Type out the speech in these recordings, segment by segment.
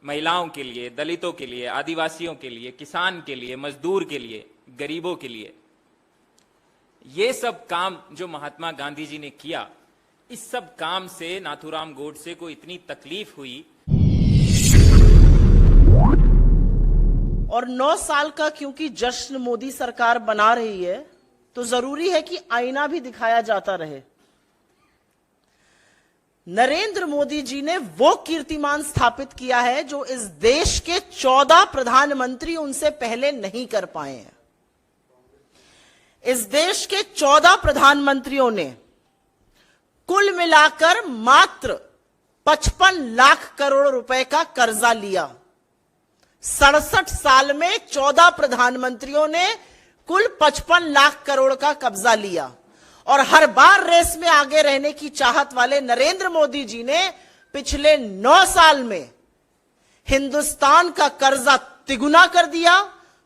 महिलाओं के लिए, दलितों के लिए, आदिवासियों के लिए, किसान के लिए, मजदूर के लिए, गरीबों के लिए। ये सब काम जो महात्मा गांधी जी ने किया, इस सब काम से नाथूराम गोडसे को इतनी तकलीफ हुई। और 9 साल का क्योंकि जश्न मोदी सरकार बना रही है, तो जरूरी है कि आईना भी दिखाया जाता रहे। नरेंद्र मोदी जी ने वो कीर्तिमान स्थापित किया है जो इस देश के 14 प्रधानमंत्री उनसे पहले नहीं कर पाए हैं। इस देश के 14 प्रधानमंत्रियों ने कुल मिलाकर मात्र 55 लाख करोड़ रुपए का कर्जा लिया। 67 साल में 14 प्रधानमंत्रियों ने कुल 55 लाख करोड़ का कब्जा लिया। और हर बार रेस में आगे रहने की चाहत वाले नरेंद्र मोदी जी ने पिछले 9 साल में हिंदुस्तान का कर्जा तिगुना कर दिया।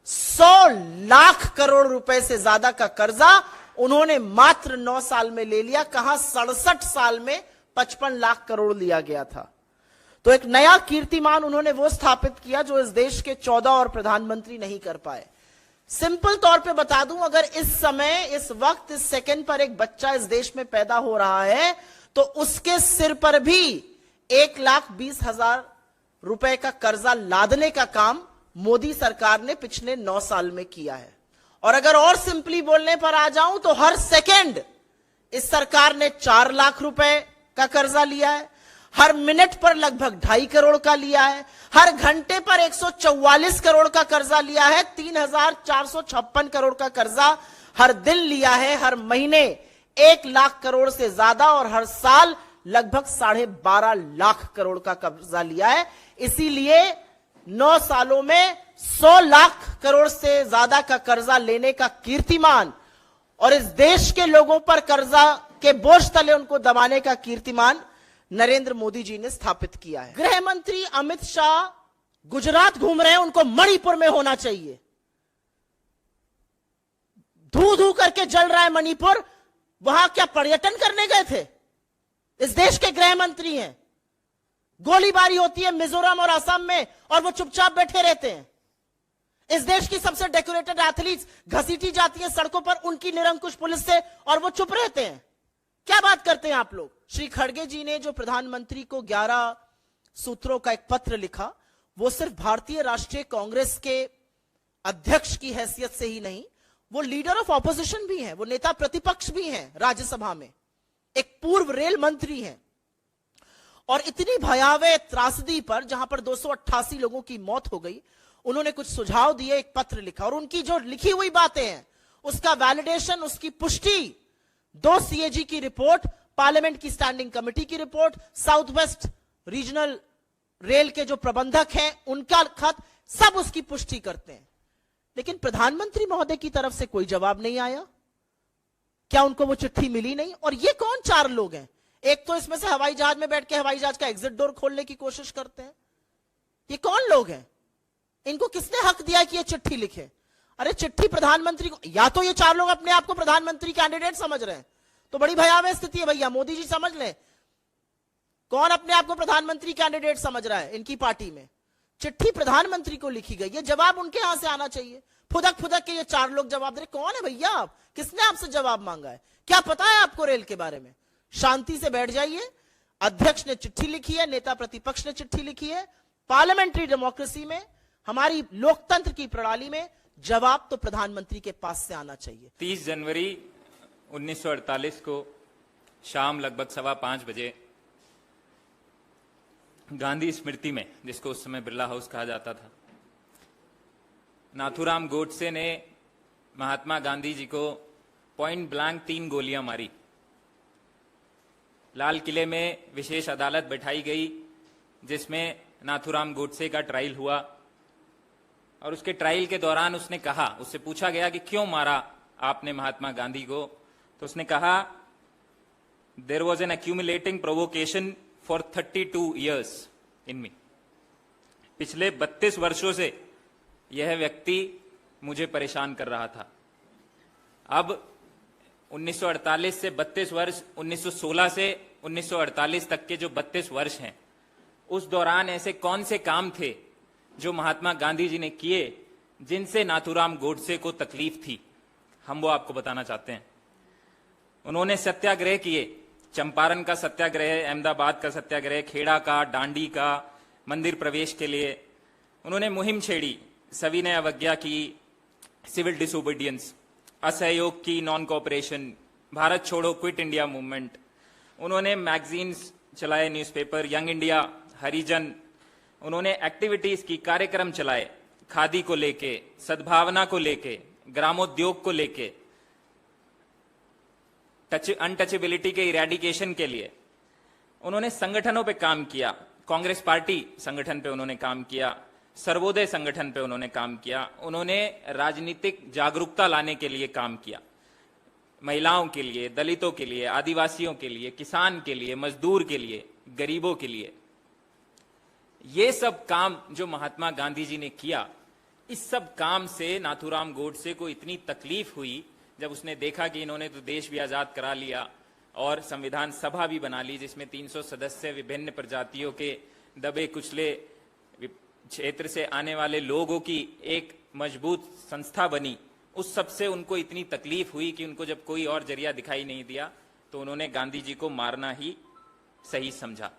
100 लाख करोड़ रुपए से ज्यादा का कर्जा उन्होंने मात्र 9 साल में ले लिया। कहां 67 साल में 55 लाख करोड़ लिया गया था। तो एक नया कीर्तिमान उन्होंने वो स्थापित किया जो इस देश के 14 और प्रधानमंत्री नहीं कर पाए। सिंपल तौर पे बता दूं, अगर इस समय, इस वक्त, इस सेकंड पर एक बच्चा इस देश में पैदा हो रहा है तो उसके सिर पर भी 1,20,000 रुपए का कर्जा लादने का काम मोदी सरकार ने पिछले 9 साल में किया है। और अगर और सिंपली बोलने पर आ जाऊं तो हर सेकंड इस सरकार ने 4 लाख रुपए का कर्जा लिया है। हर मिनट पर लगभग 2.5 करोड़ का लिया है। हर घंटे पर 144 करोड़ का कर्जा लिया है। 3,456 करोड़ का कर्जा हर दिन लिया है। हर महीने 1 लाख करोड़ से ज्यादा और हर साल लगभग 12.5 लाख करोड़ का कर्जा लिया है। इसीलिए 9 सालों में 100 लाख करोड़ से ज्यादा का कर्जा लेने का कीर्तिमान और इस देश के लोगों पर कर्जा के बोझ तले उनको दबाने का कीर्तिमान नरेंद्र मोदी जी ने स्थापित किया है। गृह मंत्री अमित शाह गुजरात घूम रहे हैं, उनको मणिपुर में होना चाहिए। धू धू करके जल रहा है मणिपुर, वहां क्या पर्यटन करने गए थे? इस देश के गृह मंत्री हैं। गोलीबारी होती है मिजोरम और असम में और वो चुपचाप बैठे रहते हैं। इस देश की सबसे डेकोरेटेड एथलीट्स घसीटी जाती है सड़कों पर उनकी निरंकुश पुलिस से और वो चुप रहते हैं। क्या बात करते हैं आप लोग? श्री खड़गे जी ने जो प्रधानमंत्री को 11 सूत्रों का एक पत्र लिखा, वो सिर्फ भारतीय राष्ट्रीय कांग्रेस के अध्यक्ष की हैसियत से ही नहीं, वो लीडर ऑफ ऑपोजिशन भी हैं, वो नेता प्रतिपक्ष भी हैं राज्यसभा में, एक पूर्व रेल मंत्री हैं। और इतनी भयावह त्रासदी पर, जहां पर 288 लोगों की मौत हो गई, उन्होंने कुछ सुझाव दिए, एक पत्र लिखा। और उनकी जो लिखी हुई बातें हैं उसका वैलिडेशन, उसकी पुष्टि 2 सीएजी की रिपोर्ट, पार्लियामेंट की स्टैंडिंग कमेटी की report, south west regional rail के जो प्रबंधक हैं उनका खत, सब उसकी पुष्टि करते हैं। लेकिन प्रधानमंत्री महोदय की तरफ से कोई जवाब नहीं आया। क्या उनको वो चिट्ठी मिली नहीं? और ये कौन 4 लोग हैं? एक तो इसमें से हवाई जहाज में बैठ के हवाई जहाज का एग्जिट डोर खोलने की कोशिश करते हैं। ये कौन लोग हैं? इनको किसने हक दिया कि ये चिट्ठी लिखे? अरे चिट्ठी प्रधानमंत्री को, या तो ये 4 लोग अपने आप को प्रधानमंत्री कैंडिडेट समझ रहे हैं, तो बड़ी भयावह स्थिति है भैया। मोदी जी समझ लें कौन अपने आप को प्रधानमंत्री कैंडिडेट समझ रहा है इनकी पार्टी में। चिट्ठी प्रधानमंत्री को लिखी गई, ये जवाब उनके यहां से आना चाहिए। फुदक फुदक के ये 4 लोग जवाब दे रहे। कौन है भैया आप? किसने आपसे जवाब मांगा है? क्या पता है आपको रेल के बारे में? शांति से बैठ जाइए। अध्यक्ष ने चिट्ठी लिखी है, नेता प्रतिपक्ष ने चिट्ठी लिखी है। पार्लियामेंट्री डेमोक्रेसी में, हमारी लोकतंत्र की प्रणाली में जवाब तो प्रधानमंत्री के पास से आना चाहिए। 30 जनवरी 1948 को शाम लगभग 5:15 बजे गांधी स्मृति में, जिसको उस समय बिरला हाउस कहा जाता था, नाथूराम गोडसे ने महात्मा गांधी जी को पॉइंट ब्लैंक 3 गोलियां मारी। लाल किले में विशेष अदालत बैठाई गई जिसमें नाथूराम गोडसे का ट्रायल हुआ। और उसके ट्रायल के दौरान उसने कहा, उससे पूछा गया कि क्यों मारा आपने महात्मा गांधी को, तो उसने कहा, there was an accumulating provocation for 32 years in me. पिछले 32 वर्षों से यह व्यक्ति मुझे परेशान कर रहा था। अब 1948 से 32 वर्ष, 1916 से 1948 तक के जो 32 वर्ष हैं, उस दौरान ऐसे कौन से काम थे जो महात्मा गांधी जी ने किए जिनसे नाथूराम गोडसे को तकलीफ थी, हम वो आपको बताना चाहते हैं। उन्होंने सत्याग्रह किए, चंपारण का सत्याग्रह, अहमदाबाद का सत्याग्रह, खेड़ा का, डांडी का, मंदिर प्रवेश के लिए उन्होंने मुहिम छेड़ी, सविनय अवज्ञा की, सिविल डिसोबीडियंस, असहयोग की, नॉन कोऑपरेशन, भारत छोड़ो, क्विट इंडिया मूवमेंट। उन्होंने मैगजीन्स चलाए, न्यूज़पेपर, यंग इंडिया, हरिजन। उन्होंने एक्टिविटीज की, कार्यक्रम चलाए, खादी को लेके, सद्भावना को लेके, ग्रामोद्योग को लेके, अनटचेबिलिटी के इरेडिकेशन के लिए। उन्होंने संगठनों पे काम किया, कांग्रेस पार्टी संगठन पे उन्होंने काम किया, सर्वोदय संगठन पे उन्होंने काम किया। उन्होंने राजनीतिक जागरूकता लाने के लिए काम किया, महिलाओं के लिए, दलितों के लिए, आदिवासियों के लिए, किसान के लिए, मजदूर के लिए, गरीबों के लिए। ये सब काम जो महात्मा गांधी जी ने किया, इस सब काम से नाथूराम गोडसे को इतनी तकलीफ हुई जब उसने देखा कि इन्होंने तो देश भी आजाद करा लिया और संविधान सभा भी बना ली जिसमें 300 सदस्य विभिन्न प्रजातियों के दबे कुचले क्षेत्र से आने वाले लोगों की एक मजबूत संस्था बनी। उस सब से उनको इतनी तकलीफ हुई कि उनको जब कोई और जरिया दिखाई नहीं दिया तो उन्होंने गांधी जी को मारना ही सही समझा।